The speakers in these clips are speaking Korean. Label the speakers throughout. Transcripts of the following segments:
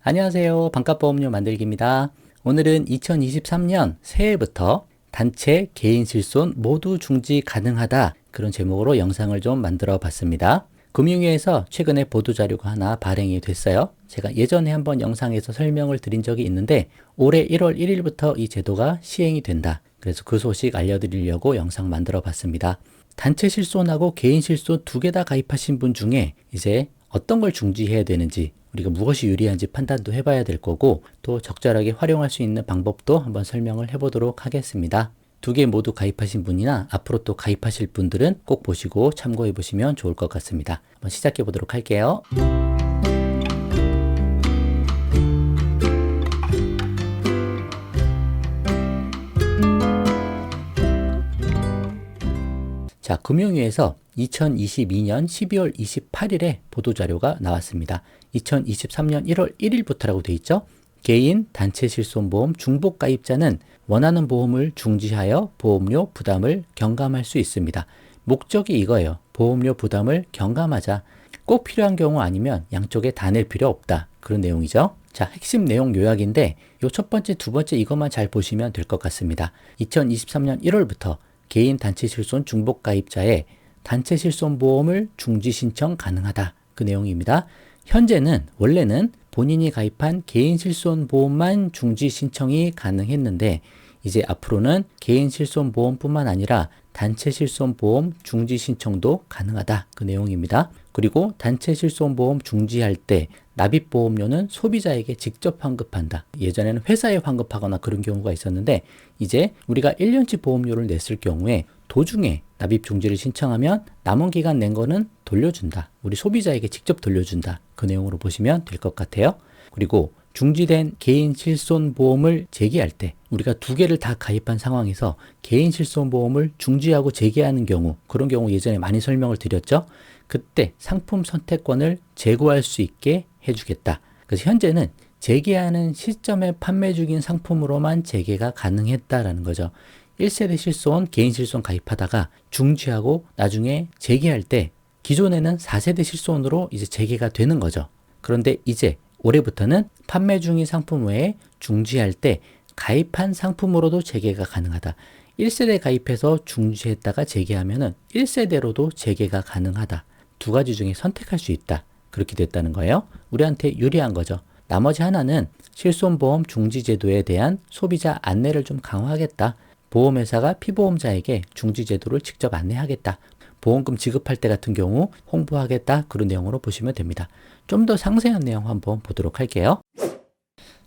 Speaker 1: 안녕하세요. 반값보험료 만들기입니다. 오늘은 2023년 새해부터 단체, 개인 실손 모두 중지 가능하다. 그런 제목으로 영상을 좀 만들어 봤습니다. 금융위에서 최근에 보도자료가 하나 발행이 됐어요. 제가 예전에 한번 영상에서 설명을 드린 적이 있는데 올해 1월 1일부터 이 제도가 시행이 된다. 그래서 그 소식 알려드리려고 영상 만들어 봤습니다. 단체 실손하고 개인 실손 두 개 다 가입하신 분 중에 이제 어떤 걸 중지해야 되는지, 우리가 무엇이 유리한지 판단도 해봐야 될 거고, 또 적절하게 활용할 수 있는 방법도 한번 설명을 해보도록 하겠습니다. 두 개 모두 가입하신 분이나 앞으로 또 가입하실 분들은 꼭 보시고 참고해 보시면 좋을 것 같습니다. 한번 시작해 보도록 할게요. 자, 금융위에서 2022년 12월 28일에 보도자료가 나왔습니다. 2023년 1월 1일부터라고 돼 있죠. 개인, 단체 실손보험 중복 가입자는 원하는 보험을 중지하여 보험료 부담을 경감할 수 있습니다. 목적이 이거예요. 보험료 부담을 경감하자. 꼭 필요한 경우 아니면 양쪽에 다 낼 필요 없다. 그런 내용이죠. 자, 핵심 내용 요약인데 요 첫 번째, 두 번째 이것만 잘 보시면 될 것 같습니다. 2023년 1월부터 개인 단체 실손 중복 가입자의 단체 실손 보험을 중지 신청 가능하다. 그 내용입니다. 현재는 원래는 본인이 가입한 개인 실손 보험만 중지 신청이 가능했는데 이제 앞으로는 개인 실손 보험뿐만 아니라 단체 실손 보험 중지 신청도 가능하다. 그 내용입니다. 그리고 단체 실손 보험 중지할 때 납입 보험료는 소비자에게 직접 환급한다. 예전에는 회사에 환급하거나 그런 경우가 있었는데 이제 우리가 1년치 보험료를 냈을 경우에 도중에 납입 중지를 신청하면 남은 기간 낸 거는 돌려준다. 우리 소비자에게 직접 돌려준다. 그 내용으로 보시면 될 것 같아요. 그리고 중지된 개인 실손보험을 제기할 때 우리가 두 개를 다 가입한 상황에서 개인 실손보험을 중지하고 제기하는 경우, 그런 경우 예전에 많이 설명을 드렸죠. 그때 상품 선택권을 제고할 수 있게 해주겠다. 그래서 현재는 제기하는 시점에 판매 중인 상품으로만 제기가 가능했다라는 거죠. 1세대 실손, 개인 실손 가입하다가 중지하고 나중에 제기할 때 기존에는 4세대 실손으로 이제 제기가 되는 거죠. 그런데 이제 올해부터는 판매 중인 상품 외에 중지할 때 가입한 상품으로도 재개가 가능하다. 1세대 가입해서 중지했다가 재개하면은 1세대로도 재개가 가능하다. 두 가지 중에 선택할 수 있다. 그렇게 됐다는 거예요. 우리한테 유리한 거죠. 나머지 하나는 실손보험 중지제도에 대한 소비자 안내를 좀 강화하겠다. 보험회사가 피보험자에게 중지제도를 직접 안내하겠다. 보험금 지급할 때 같은 경우 홍보하겠다. 그런 내용으로 보시면 됩니다. 좀 더 상세한 내용 한번 보도록 할게요.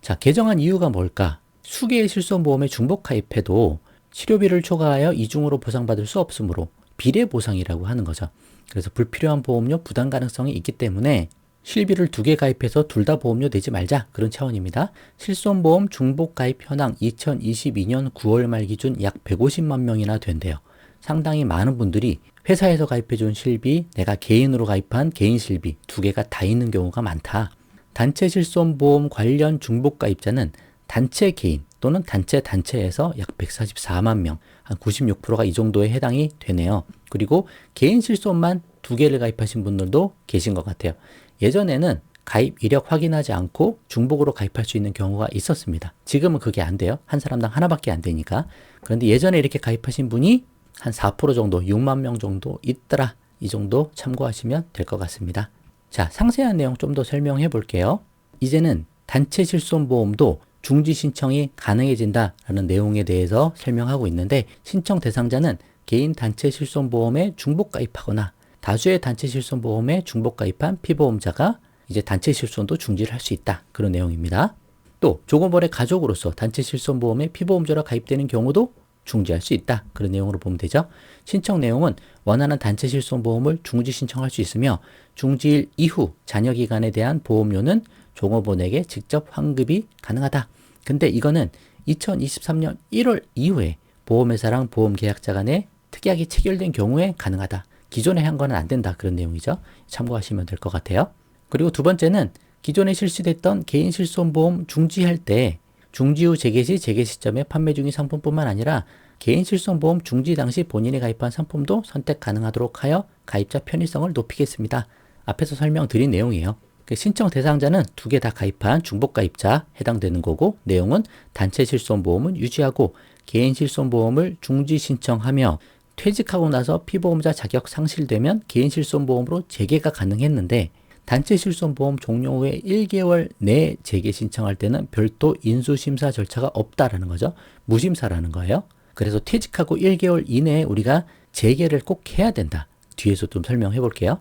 Speaker 1: 자, 개정한 이유가 뭘까? 수개의 실손보험에 중복 가입해도 치료비를 초과하여 이중으로 보상받을 수 없으므로 비례보상이라고 하는 거죠. 그래서 불필요한 보험료 부담 가능성이 있기 때문에 실비를 두 개 가입해서 둘 다 보험료 내지 말자. 그런 차원입니다. 실손보험 중복 가입 현황 2022년 9월 말 기준 약 150만 명이나 된대요. 상당히 많은 분들이 회사에서 가입해준 실비, 내가 개인으로 가입한 개인 실비 두 개가 다 있는 경우가 많다. 단체 실손보험 관련 중복 가입자는 단체 개인 또는 단체에서 약 144만 명, 한 96%가 이 정도에 해당이 되네요. 그리고 개인 실손만 두 개를 가입하신 분들도 계신 것 같아요. 예전에는 가입 이력 확인하지 않고 중복으로 가입할 수 있는 경우가 있었습니다. 지금은 그게 안 돼요. 한 사람당 하나밖에 안 되니까. 그런데 예전에 이렇게 가입하신 분이 한 4% 정도, 6만 명 정도 있더라. 이 정도 참고하시면 될 것 같습니다. 자, 상세한 내용 좀 더 설명해 볼게요. 이제는 단체 실손보험도 중지 신청이 가능해진다라는 내용에 대해서 설명하고 있는데 신청 대상자는 개인 단체 실손보험에 중복 가입하거나 다수의 단체 실손보험에 중복 가입한 피보험자가 이제 단체 실손도 중지를 할 수 있다. 그런 내용입니다. 또 조건벌의 가족으로서 단체 실손보험에 피보험자로 가입되는 경우도 중지할 수 있다. 그런 내용으로 보면 되죠. 신청 내용은 원하는 단체 실손보험을 중지 신청할 수 있으며 중지일 이후 자녀 기간에 대한 보험료는 종업원에게 직접 환급이 가능하다. 근데 이거는 2023년 1월 이후에 보험회사랑 보험계약자 간에 특약이 체결된 경우에 가능하다. 기존에 한 거는 안 된다. 그런 내용이죠. 참고하시면 될 것 같아요. 그리고 두 번째는 기존에 실시됐던 개인 실손보험 중지할 때 중지 후 재개 시 재개 시점에 판매 중인 상품뿐만 아니라 개인 실손보험 중지 당시 본인이 가입한 상품도 선택 가능하도록 하여 가입자 편의성을 높이겠습니다. 앞에서 설명드린 내용이에요. 그 신청 대상자는 두 개 다 가입한 중복가입자 해당되는 거고, 내용은 단체 실손보험은 유지하고 개인 실손보험을 중지 신청하며 퇴직하고 나서 피보험자 자격 상실되면 개인 실손보험으로 재개가 가능했는데, 단체 실손보험 종료 후에 1개월 내 재개 신청할 때는 별도 인수심사 절차가 없다라는 거죠. 무심사라는 거예요. 그래서 퇴직하고 1개월 이내에 우리가 재개를 꼭 해야 된다. 뒤에서 좀 설명해 볼게요.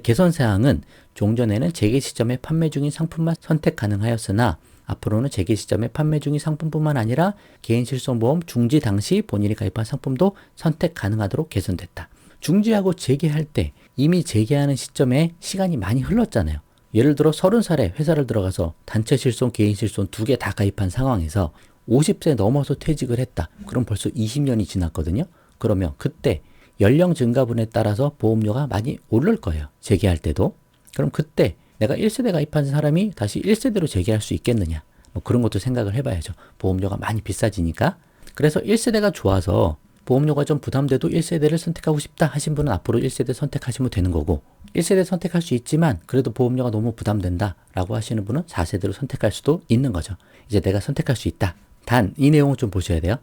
Speaker 1: 개선사항은 종전에는 재개 시점에 판매 중인 상품만 선택 가능하였으나 앞으로는 재개 시점에 판매 중인 상품뿐만 아니라 개인 실손보험 중지 당시 본인이 가입한 상품도 선택 가능하도록 개선됐다. 중지하고 재개할 때 이미 재개하는 시점에 시간이 많이 흘렀잖아요. 예를 들어 30살에 회사를 들어가서 단체 실손, 개인 실손 두 개 다 가입한 상황에서 50세 넘어서 퇴직을 했다. 그럼 벌써 20년이 지났거든요. 그러면 그때 연령 증가분에 따라서 보험료가 많이 오를 거예요. 재개할 때도. 그럼 그때 내가 1세대 가입한 사람이 다시 1세대로 재개할 수 있겠느냐. 뭐 그런 것도 생각을 해봐야죠. 보험료가 많이 비싸지니까. 그래서 1세대가 좋아서 보험료가 좀 부담돼도 1세대를 선택하고 싶다 하신 분은 앞으로 1세대 선택하시면 되는 거고, 1세대 선택할 수 있지만 그래도 보험료가 너무 부담된다 라고 하시는 분은 4세대로 선택할 수도 있는 거죠. 이제 내가 선택할 수 있다. 단, 이 내용을 좀 보셔야 돼요.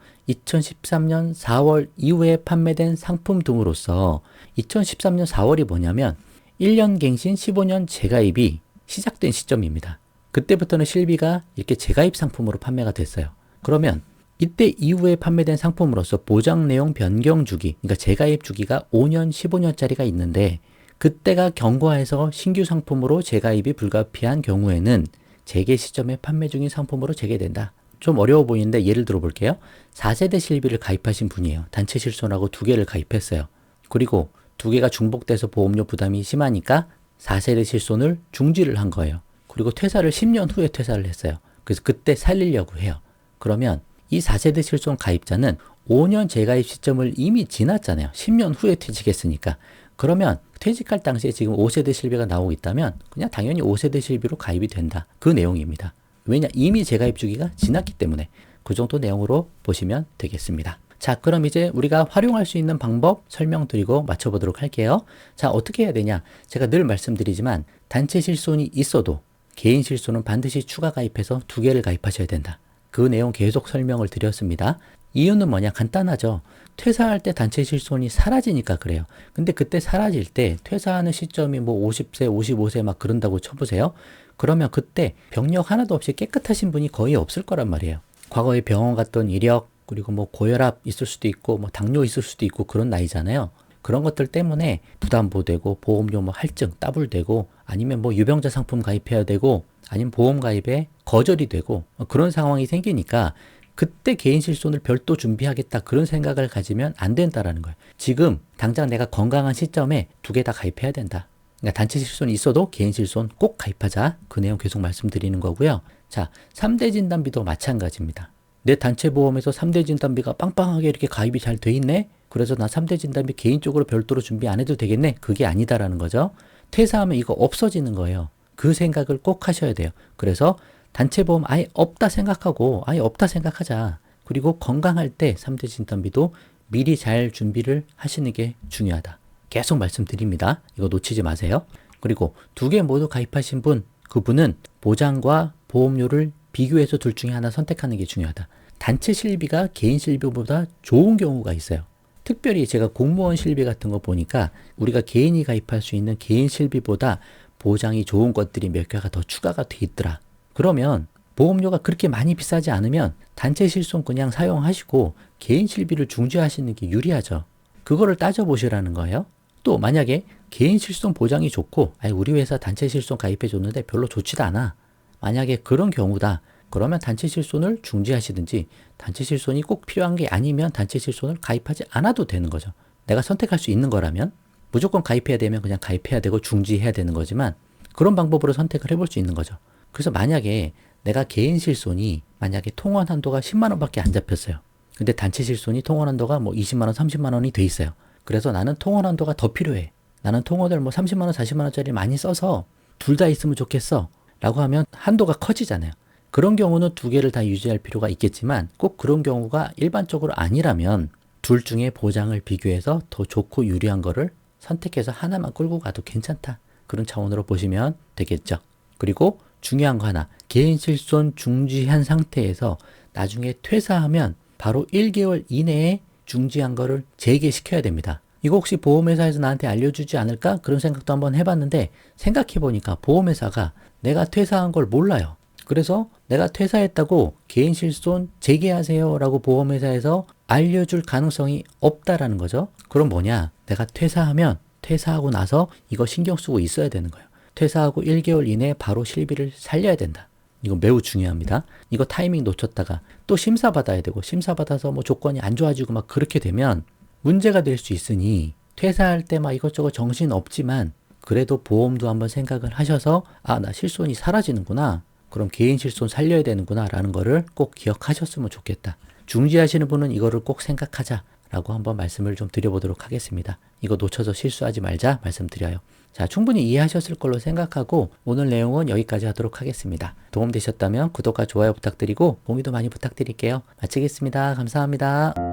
Speaker 1: 2013년 4월 이후에 판매된 상품 등으로서 2013년 4월이 뭐냐면 1년 갱신 15년 재가입이 시작된 시점입니다. 그때부터는 실비가 이렇게 재가입 상품으로 판매가 됐어요. 그러면 이때 이후에 판매된 상품으로서 보장 내용 변경 주기, 그러니까 재가입 주기가 5년, 15년짜리가 있는데 그때가 경과해서 신규 상품으로 재가입이 불가피한 경우에는 재개 시점에 판매 중인 상품으로 재개된다. 좀 어려워 보이는데 예를 들어 볼게요. 4세대 실비를 가입하신 분이에요. 단체 실손하고 두 개를 가입했어요. 그리고 두 개가 중복돼서 보험료 부담이 심하니까 4세대 실손을 중지를 한 거예요. 그리고 퇴사를 10년 후에 퇴사를 했어요. 그래서 그때 살리려고 해요. 그러면 이 4세대 실손 가입자는 5년 재가입 시점을 이미 지났잖아요. 10년 후에 퇴직했으니까. 그러면 퇴직할 당시에 지금 5세대 실비가 나오고 있다면 그냥 당연히 5세대 실비로 가입이 된다. 그 내용입니다. 왜냐? 이미 재가입 주기가 지났기 때문에. 그 정도 내용으로 보시면 되겠습니다. 자, 그럼 이제 우리가 활용할 수 있는 방법 설명드리고 마쳐보도록 할게요. 자, 어떻게 해야 되냐? 제가 늘 말씀드리지만 단체 실손이 있어도 개인 실손은 반드시 추가 가입해서 두 개를 가입하셔야 된다. 그 내용 계속 설명을 드렸습니다. 이유는 뭐냐? 간단하죠. 퇴사할 때 단체 실손이 사라지니까 그래요. 근데 그때 사라질 때 퇴사하는 시점이 뭐 50세, 55세 막 그런다고 쳐보세요. 그러면 그때 병력 하나도 없이 깨끗하신 분이 거의 없을 거란 말이에요. 과거에 병원 갔던 이력, 그리고 뭐 고혈압 있을 수도 있고 뭐 당뇨 있을 수도 있고 그런 나이잖아요. 그런 것들 때문에 부담보되고 보험료 뭐 할증 따블되고 아니면 뭐 유병자 상품 가입해야 되고 아니면 보험 가입에 거절이 되고 그런 상황이 생기니까 그때 개인 실손을 별도 준비하겠다 그런 생각을 가지면 안 된다라는 거예요. 지금 당장 내가 건강한 시점에 두 개 다 가입해야 된다. 그러니까 단체 실손이 있어도 개인 실손 꼭 가입하자. 그 내용 계속 말씀드리는 거고요. 자, 3대 진단비도 마찬가지입니다. 내 단체 보험에서 3대 진단비가 빵빵하게 이렇게 가입이 잘 돼 있네? 그래서 나 3대 진단비 개인적으로 별도로 준비 안 해도 되겠네? 그게 아니다라는 거죠. 퇴사하면 이거 없어지는 거예요. 그 생각을 꼭 하셔야 돼요. 그래서 단체 보험 아예 없다 생각하고 아예 없다 생각하자. 그리고 건강할 때 3대 진단비도 미리 잘 준비를 하시는 게 중요하다. 계속 말씀드립니다. 이거 놓치지 마세요. 그리고 두 개 모두 가입하신 분, 그분은 보장과 보험료를 비교해서 둘 중에 하나 선택하는 게 중요하다. 단체 실비가 개인 실비보다 좋은 경우가 있어요. 특별히 제가 공무원 실비 같은 거 보니까 우리가 개인이 가입할 수 있는 개인 실비보다 보장이 좋은 것들이 몇 개가 더 추가가 돼 있더라. 그러면 보험료가 그렇게 많이 비싸지 않으면 단체 실손 그냥 사용하시고 개인 실비를 중지하시는 게 유리하죠. 그거를 따져보시라는 거예요. 또 만약에 개인 실손 보장이 좋고 우리 회사 단체 실손 가입해 줬는데 별로 좋지도 않아. 만약에 그런 경우다. 그러면 단체 실손을 중지하시든지 단체 실손이 꼭 필요한 게 아니면 단체 실손을 가입하지 않아도 되는 거죠. 내가 선택할 수 있는 거라면 무조건 가입해야 되면 그냥 가입해야 되고 중지해야 되는 거지만 그런 방법으로 선택을 해볼 수 있는 거죠. 그래서 만약에 내가 개인 실손이 만약에 통원 한도가 10만 원밖에 안 잡혔어요. 근데 단체 실손이 통원 한도가 뭐 20만 원, 30만 원이 돼 있어요. 그래서 나는 통원 한도가 더 필요해. 나는 통원을 뭐 30만 원, 40만 원짜리 많이 써서 둘 다 있으면 좋겠어. 라고 하면 한도가 커지잖아요. 그런 경우는 두 개를 다 유지할 필요가 있겠지만 꼭 그런 경우가 일반적으로 아니라면 둘 중에 보장을 비교해서 더 좋고 유리한 거를 선택해서 하나만 끌고 가도 괜찮다. 그런 차원으로 보시면 되겠죠. 그리고 중요한 거 하나, 개인 실손 중지한 상태에서 나중에 퇴사하면 바로 1개월 이내에 중지한 거를 재개시켜야 됩니다. 이거 혹시 보험회사에서 나한테 알려주지 않을까? 그런 생각도 한번 해봤는데 생각해보니까 보험회사가 내가 퇴사한 걸 몰라요. 그래서 내가 퇴사했다고 개인 실손 재개하세요 라고 보험회사에서 알려줄 가능성이 없다라는 거죠. 그럼 뭐냐? 내가 퇴사하고 나서 이거 신경 쓰고 있어야 되는 거예요. 퇴사하고 1개월 이내에 바로 실비를 살려야 된다. 이거 매우 중요합니다. 이거 타이밍 놓쳤다가 또 심사 받아야 되고 심사 받아서 뭐 조건이 안 좋아지고 막 그렇게 되면 문제가 될 수 있으니 퇴사할 때 막 이것저것 정신 없지만 그래도 보험도 한번 생각을 하셔서 아, 나 실손이 사라지는구나. 그럼 개인 실손 살려야 되는구나 라는 거를 꼭 기억하셨으면 좋겠다. 중지하시는 분은 이거를 꼭 생각하자라고 한번 말씀을 좀 드려보도록 하겠습니다. 이거 놓쳐서 실수하지 말자 말씀드려요. 자, 충분히 이해하셨을 걸로 생각하고 오늘 내용은 여기까지 하도록 하겠습니다. 도움되셨다면 구독과 좋아요 부탁드리고 공유도 많이 부탁드릴게요. 마치겠습니다. 감사합니다.